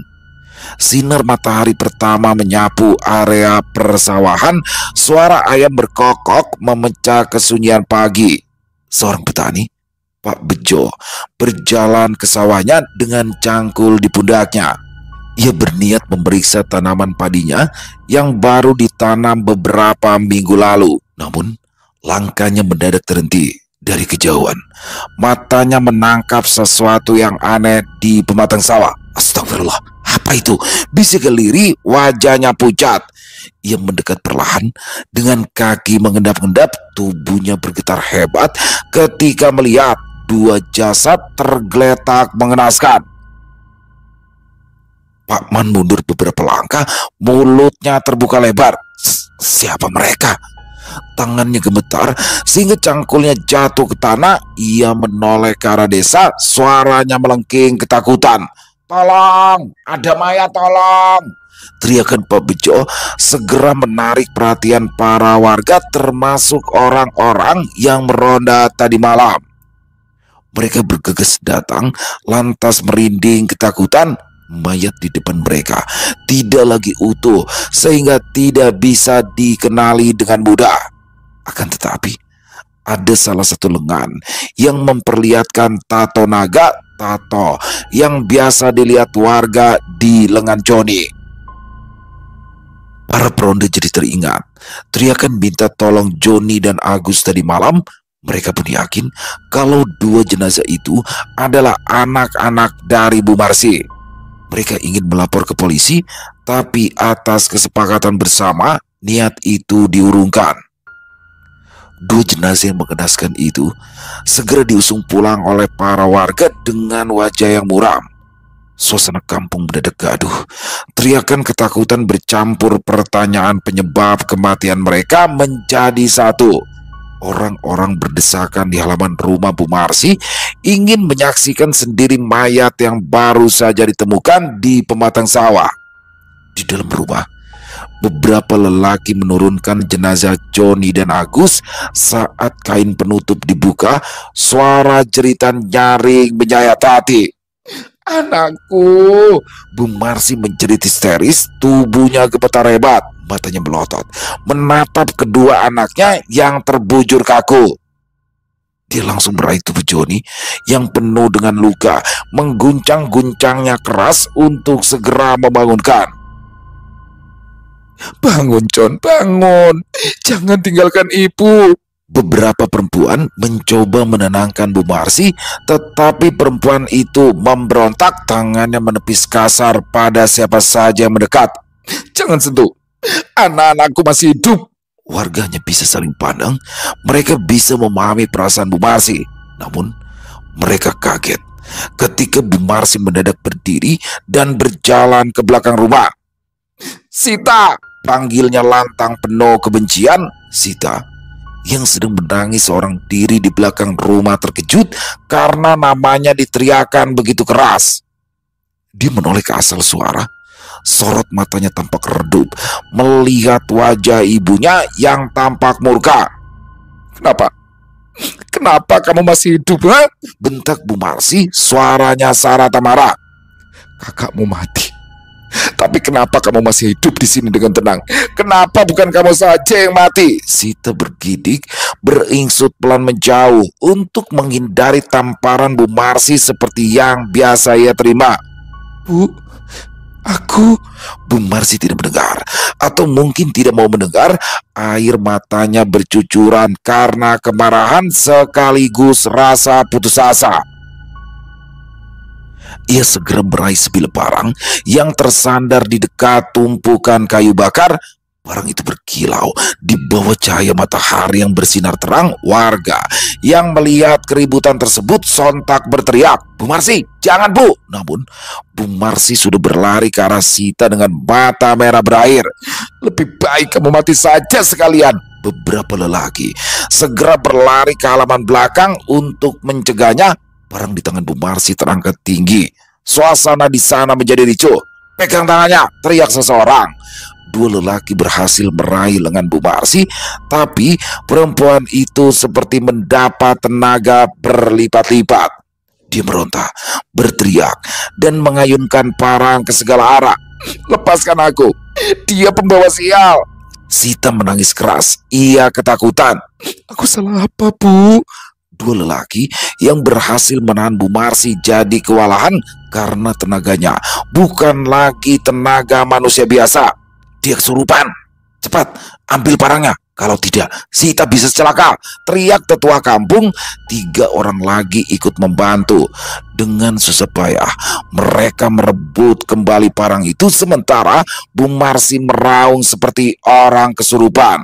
Sinar matahari pertama menyapu area persawahan, suara ayam berkokok memecah kesunyian pagi. Seorang petani, Pak Bejo, berjalan ke sawahnya dengan cangkul di pundaknya. Ia berniat memeriksa tanaman padinya yang baru ditanam beberapa minggu lalu. Namun, langkahnya mendadak terhenti. Dari kejauhan, matanya menangkap sesuatu yang aneh di pematang sawah. Astagfirullah, apa itu? Bisik Liri, wajahnya pucat. Ia mendekat perlahan, dengan kaki mengendap-endap, tubuhnya bergetar hebat ketika melihat dua jasad tergeletak mengenaskan. Pak Man mundur beberapa langkah, mulutnya terbuka lebar. Siapa mereka? Tangannya gemetar sehingga cangkulnya jatuh ke tanah. Ia menoleh ke arah desa, suaranya melengking ketakutan. "Tolong, ada mayat, tolong!" teriakan Pak Bejo segera menarik perhatian para warga, termasuk orang-orang yang meronda tadi malam. Mereka bergegas datang, lantas merinding ketakutan. Mayat di depan mereka tidak lagi utuh, sehingga tidak bisa dikenali dengan mudah. Akan tetapi, ada salah satu lengan yang memperlihatkan tato naga, tato yang biasa dilihat warga di lengan Joni. Para peronda jadi teringat teriakan minta tolong Joni dan Agus tadi malam. Mereka pun yakin kalau dua jenazah itu adalah anak-anak dari Bu Marsi. Mereka ingin melapor ke polisi, tapi atas kesepakatan bersama, niat itu diurungkan. Dua jenazah yang mengenaskan itu segera diusung pulang oleh para warga dengan wajah yang muram. Suasana kampung mendadak gaduh. Teriakan ketakutan bercampur pertanyaan penyebab kematian mereka menjadi satu. Orang-orang berdesakan di halaman rumah Bu Marsi ingin menyaksikan sendiri mayat yang baru saja ditemukan di pematang sawah. Di dalam rumah, beberapa lelaki menurunkan jenazah Joni dan Agus. Saat kain penutup dibuka, suara jeritan nyaring menyayat hati. "Anakku!" Bu Marsi menjerit histeris, tubuhnya gemetar hebat. Matanya melotot, menatap kedua anaknya yang terbujur kaku. Dia langsung meraih tubuh Joni yang penuh dengan luka, mengguncang-guncangnya keras untuk segera membangunkan. "Bangun, John, bangun! Jangan tinggalkan ibu!" Beberapa perempuan mencoba menenangkan Bu Marsi, tetapi perempuan itu memberontak, tangannya menepis kasar pada siapa saja yang mendekat. "Jangan sentuh! Anak-anakku masih hidup!" Warganya bisa saling pandang. Mereka bisa memahami perasaan Bu Marsi. Namun mereka kaget ketika Bu Marsi mendadak berdiri dan berjalan ke belakang rumah. "Sita!" panggilnya lantang penuh kebencian. Sita yang sedang menangis seorang diri di belakang rumah terkejut karena namanya diteriakan begitu keras. Dia menoleh ke asal suara. Sorot matanya tampak redup melihat wajah ibunya yang tampak murka. "Kenapa? Kenapa kamu masih hidup, ha?" bentak Bu Marsi, suaranya syarat amarah. "Kakakmu mati. Tapi kenapa kamu masih hidup di sini dengan tenang? Kenapa bukan kamu saja yang mati?" Sita bergidik, beringsut pelan menjauh untuk menghindari tamparan Bu Marsi seperti yang biasa ia terima. "Bu, aku aku. Bu Marsi tidak mendengar, atau mungkin tidak mau mendengar. Air matanya bercucuran karena kemarahan sekaligus rasa putus asa. Ia segera meraih sebilah parang yang tersandar di dekat tumpukan kayu bakar. Parang itu berkilau di bawah cahaya matahari yang bersinar terang. Warga yang melihat keributan tersebut sontak berteriak, "Bu Marsi, jangan Bu!" Namun Bu Marsi sudah berlari ke arah Sita dengan mata merah berair. "Lebih baik kamu mati saja sekalian." Beberapa lelaki segera berlari ke halaman belakang untuk mencegahnya. Parang di tangan Bu Marsi terangkat tinggi. Suasana di sana menjadi ricuh. "Pegang tangannya!" teriak seseorang. Dua lelaki berhasil meraih lengan Bu Marsi, tapi perempuan itu seperti mendapat tenaga berlipat-lipat. Dia meronta, berteriak, dan mengayunkan parang ke segala arah. "Lepaskan aku! Dia pembawa sial!" Sita menangis keras. Ia ketakutan. "Aku salah apa, Bu?" Dua lelaki yang berhasil menahan Bu Marsi jadi kewalahan karena tenaganya bukan lagi tenaga manusia biasa. "Dia kesurupan! Cepat, ambil parangnya. Kalau tidak, Sita bisa celaka!" teriak tetua kampung. 3 orang lagi ikut membantu. Dengan susah payah, mereka merebut kembali parang itu, sementara Bu Marsi meraung seperti orang kesurupan.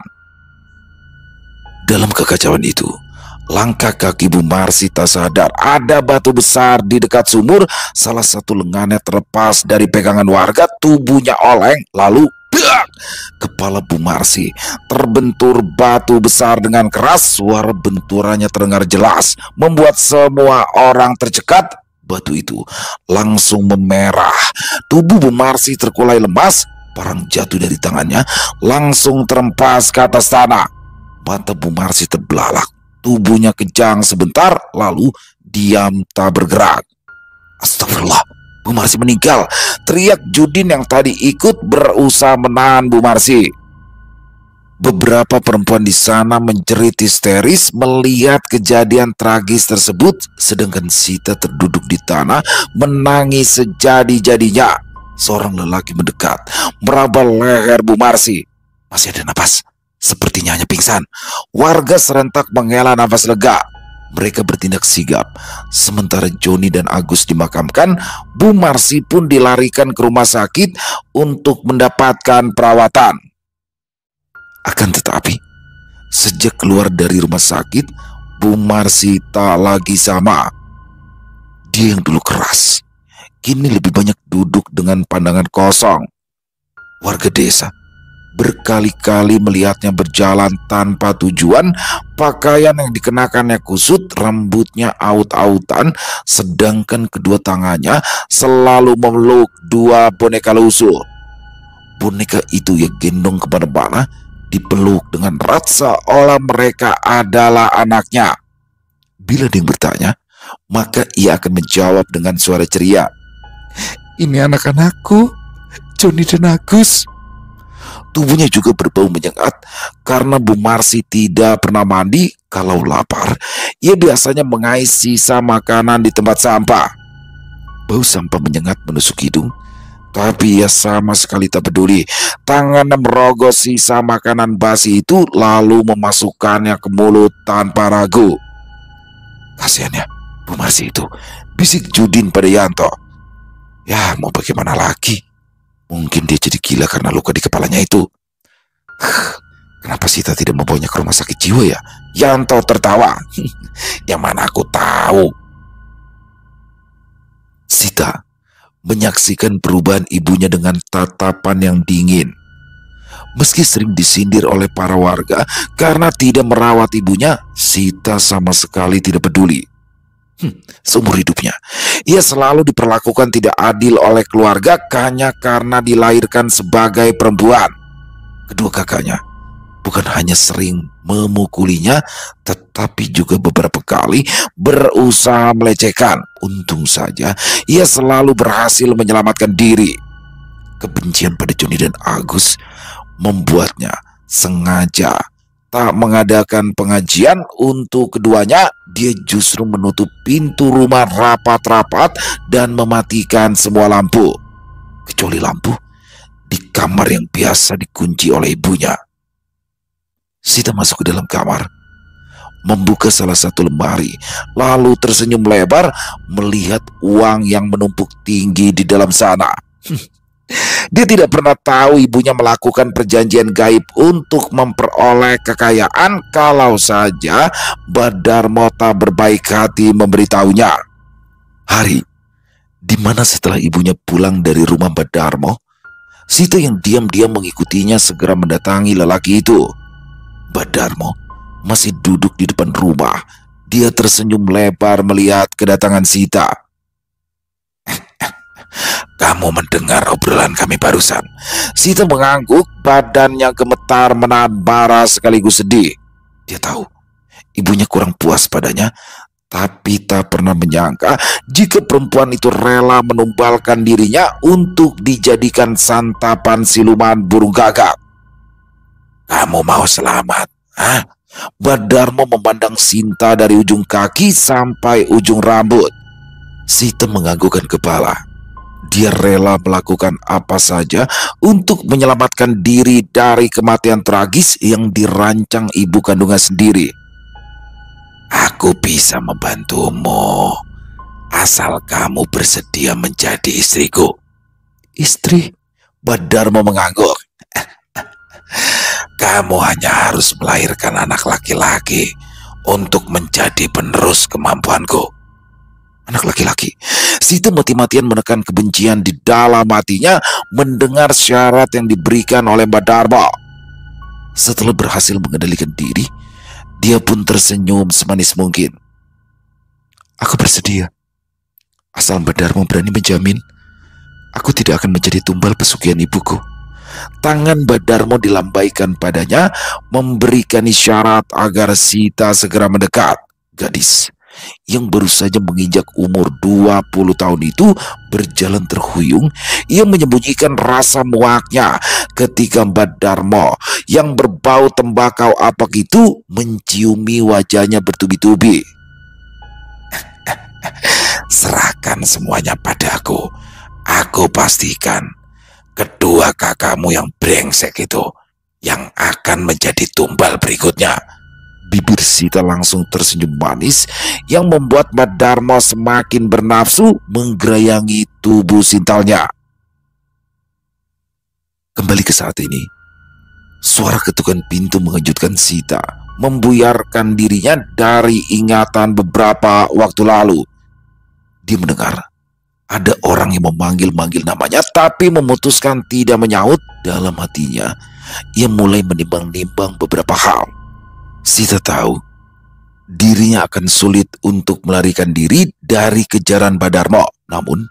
Dalam kekacauan itu, langkah kaki Bu Marsi tak sadar. Ada batu besar di dekat sumur. Salah satu lengannya terlepas dari pegangan warga. Tubuhnya oleng, lalu kepala Bu Marsi terbentur batu besar dengan keras. Suara benturannya terdengar jelas, membuat semua orang tercekat. Batu itu langsung memerah. Tubuh Bu Marsi terkulai lemas. Parang jatuh dari tangannya, langsung terempas ke atas tanah. Mata Bu Marsi terbelalak. Tubuhnya kejang sebentar, lalu diam tak bergerak. "Astagfirullah, Bu Marsi meninggal!" teriak Judin yang tadi ikut berusaha menahan Bu Marsi. Beberapa perempuan di sana menjerit histeris melihat kejadian tragis tersebut, sedangkan Sita terduduk di tanah menangis sejadi-jadinya. Seorang lelaki mendekat, meraba leher Bu Marsi. "Masih ada napas, sepertinya hanya pingsan." Warga serentak menghela nafas lega. Mereka bertindak sigap. Sementara Joni dan Agus dimakamkan, Bu Marsi pun dilarikan ke rumah sakit untuk mendapatkan perawatan. Akan tetapi, sejak keluar dari rumah sakit, Bu Marsi tak lagi sama. Dia yang dulu keras, kini lebih banyak duduk dengan pandangan kosong. Warga desa berkali-kali melihatnya berjalan tanpa tujuan. Pakaian yang dikenakannya kusut, rambutnya aut-autan, sedangkan kedua tangannya selalu memeluk 2 boneka lusuh. Boneka itu ia gendong kemana-mana, dipeluk dengan erat seolah mereka adalah anaknya. Bila dia bertanya, maka ia akan menjawab dengan suara ceria, "Ini anak-anakku, Joni dan Agus." Tubuhnya juga berbau menyengat karena Bu Marsi tidak pernah mandi. Kalau lapar, ia biasanya mengais sisa makanan di tempat sampah. Bau sampah menyengat menusuk hidung, tapi ia sama sekali tak peduli. Tangannya merogoh sisa makanan basi itu, lalu memasukkannya ke mulut tanpa ragu. "Kasihannya Bu Marsi itu," bisik Judin pada Yanto. "Ya, mau bagaimana lagi? Mungkin dia jadi gila karena luka di kepalanya itu. Kenapa Sita tidak membawanya ke rumah sakit jiwa ya?" Yanto tertawa. "Yang mana aku tahu." Sita menyaksikan perubahan ibunya dengan tatapan yang dingin. Meski sering disindir oleh para warga karena tidak merawat ibunya, Sita sama sekali tidak peduli. Seumur hidupnya, ia selalu diperlakukan tidak adil oleh keluarga hanya karena dilahirkan sebagai perempuan. Kedua kakaknya bukan hanya sering memukulinya, tetapi juga beberapa kali berusaha melecehkan. Untung saja ia selalu berhasil menyelamatkan diri. Kebencian pada Joni dan Agus membuatnya sengaja tak mengadakan pengajian untuk keduanya. Dia justru menutup pintu rumah rapat-rapat dan mematikan semua lampu, kecuali lampu kamar yang biasa dikunci oleh ibunya. Sita masuk ke dalam kamar, membuka salah satu lemari, lalu tersenyum lebar melihat uang yang menumpuk tinggi di dalam sana. Dia tidak pernah tahu ibunya melakukan perjanjian gaib untuk memperoleh kekayaan kalau saja Badarmo tak berbaik hati memberitahunya. Hari di mana setelah ibunya pulang dari rumah Badarmo, Sita yang diam-diam mengikutinya segera mendatangi lelaki itu. Badarmo masih duduk di depan rumah. Dia tersenyum lebar melihat kedatangan Sita. "Kamu mendengar obrolan kami barusan?" Sita mengangguk, badannya gemetar menahan marah sekaligus sedih. Dia tahu ibunya kurang puas padanya, tapi tak pernah menyangka jika perempuan itu rela menumbalkan dirinya untuk dijadikan santapan siluman burung gagak. "Kamu mau selamat? Hah?" Badarmo memandang Sinta dari ujung kaki sampai ujung rambut. Sita menganggukkan kepala. Dia rela melakukan apa saja untuk menyelamatkan diri dari kematian tragis yang dirancang ibu kandungnya sendiri. "Aku bisa membantumu, asal kamu bersedia menjadi istriku." "Istri?" Badarmo mengangguk. "Kamu hanya harus melahirkan anak laki-laki untuk menjadi penerus kemampuanku." Anak laki-laki. Sita mati-matian menekan kebencian di dalam hatinya mendengar syarat yang diberikan oleh Badarmo. Setelah berhasil mengendalikan diri, dia pun tersenyum semanis mungkin. "Aku bersedia, asal Badarmo berani menjamin aku tidak akan menjadi tumbal pesugihan ibuku." Tangan Badarmo dilambaikan padanya, memberikan isyarat agar Sita segera mendekat. Gadis yang baru saja menginjak umur 20 tahun itu berjalan terhuyung. Ia menyembunyikan rasa muaknya ketika Badarmo yang berbau tembakau apak itu menciumi wajahnya bertubi-tubi. "Serahkan semuanya padaku. Aku pastikan kedua kakakmu yang brengsek itu yang akan menjadi tumbal berikutnya." Bibir Sita langsung tersenyum manis yang membuat Badarmo semakin bernafsu menggerayangi tubuh sintalnya. Kembali ke saat ini, suara ketukan pintu mengejutkan Sita, membuyarkan dirinya dari ingatan beberapa waktu lalu. Dia mendengar ada orang yang memanggil-manggil namanya, tapi memutuskan tidak menyaut. Dalam hatinya, ia mulai menimbang-nimbang beberapa hal. Sita tahu dirinya akan sulit untuk melarikan diri dari kejaran Badarmo. Namun,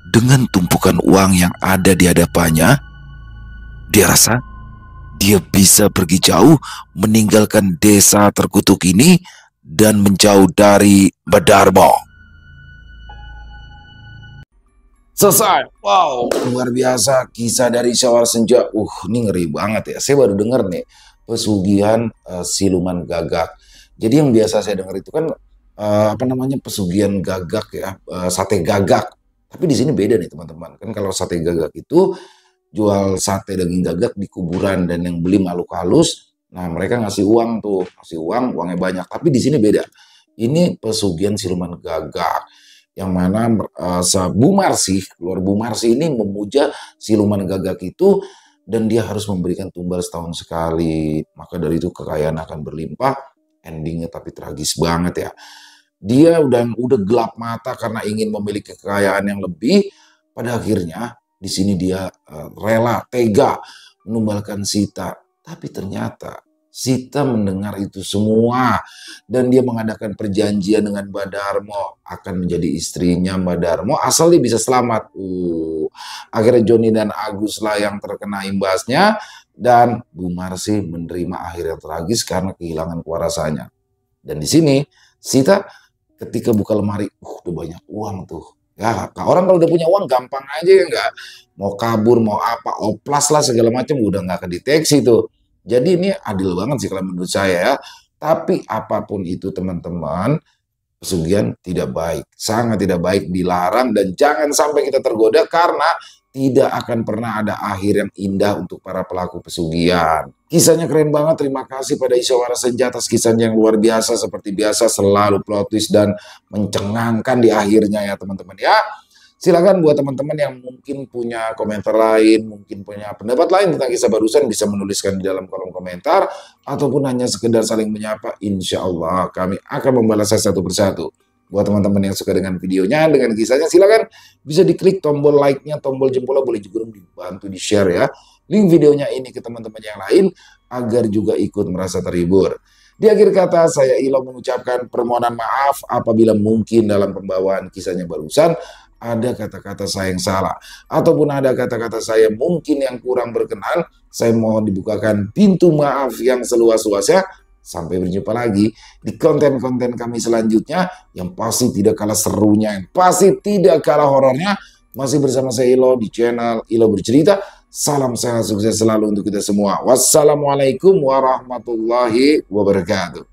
dengan tumpukan uang yang ada di hadapannya, dia rasa dia bisa pergi jauh, meninggalkan desa terkutuk ini dan menjauh dari Badarmo. Selesai. Wow, luar biasa kisah dari Syawal Senja. Ini ngeri banget ya. Saya baru dengar nih pesugihan siluman gagak. Jadi yang biasa saya dengar itu kan pesugihan gagak ya, sate gagak. Tapi di sini beda nih teman-teman. Kan kalau sate gagak itu jual sate daging gagak di kuburan dan yang beli makhluk halus. Nah, mereka ngasih uang tuh, uangnya banyak. Tapi di sini beda. Ini pesugihan siluman gagak. Yang mana Bu Marsi, keluar Bu Marsi ini memuja siluman gagak itu, dan dia harus memberikan tumbal setahun sekali. Maka dari itu kekayaan akan berlimpah. Endingnya tapi tragis banget ya. Dia udah gelap mata karena ingin memiliki kekayaan yang lebih. Pada akhirnya di sini dia rela, tega menumbalkan Sita. Tapi ternyata Sita mendengar itu semua dan dia mengadakan perjanjian dengan Badarmo akan menjadi istrinya Badarmo asal dia bisa selamat. Akhirnya Joni dan Agus lah yang terkena imbasnya dan Bu Marsi menerima akhir yang tragis karena kehilangan kuasanya. Dan di sini Sita ketika buka lemari, udah banyak uang tuh. Ya, orang kalau udah punya uang gampang aja ya nggak? Mau kabur, mau apa, oplas lah segala macam udah nggak kedeteksi tuh. Jadi ini adil banget sih kalau menurut saya ya. Tapi apapun itu teman-teman, pesugihan tidak baik. Sangat tidak baik, dilarang dan jangan sampai kita tergoda karena tidak akan pernah ada akhir yang indah untuk para pelaku pesugihan. Kisahnya keren banget, terima kasih pada Isyawara Senja atas kisahnya yang luar biasa. Seperti biasa selalu plot twist dan mencengangkan di akhirnya ya teman-teman ya. Silakan buat teman-teman yang mungkin punya komentar lain, mungkin punya pendapat lain tentang kisah barusan, bisa menuliskan di dalam kolom komentar, ataupun hanya sekedar saling menyapa. Insya Allah kami akan membalasnya satu persatu. Buat teman-teman yang suka dengan videonya, dengan kisahnya, silakan bisa diklik tombol like-nya, tombol jempolnya, boleh juga dibantu di-share ya. Link videonya ini ke teman-teman yang lain, agar juga ikut merasa terhibur. Di akhir kata, saya Ilo mengucapkan permohonan maaf apabila mungkin dalam pembawaan kisahnya barusan ada kata-kata saya yang salah, ataupun ada kata-kata saya mungkin yang kurang berkenan. Saya mohon dibukakan pintu maaf yang seluas-luasnya. Sampai berjumpa lagi di konten-konten kami selanjutnya, yang pasti tidak kalah serunya, yang pasti tidak kalah horornya. Masih bersama saya Ilo di channel Ilo Bercerita. Salam sehat sukses selalu untuk kita semua. Wassalamualaikum warahmatullahi wabarakatuh.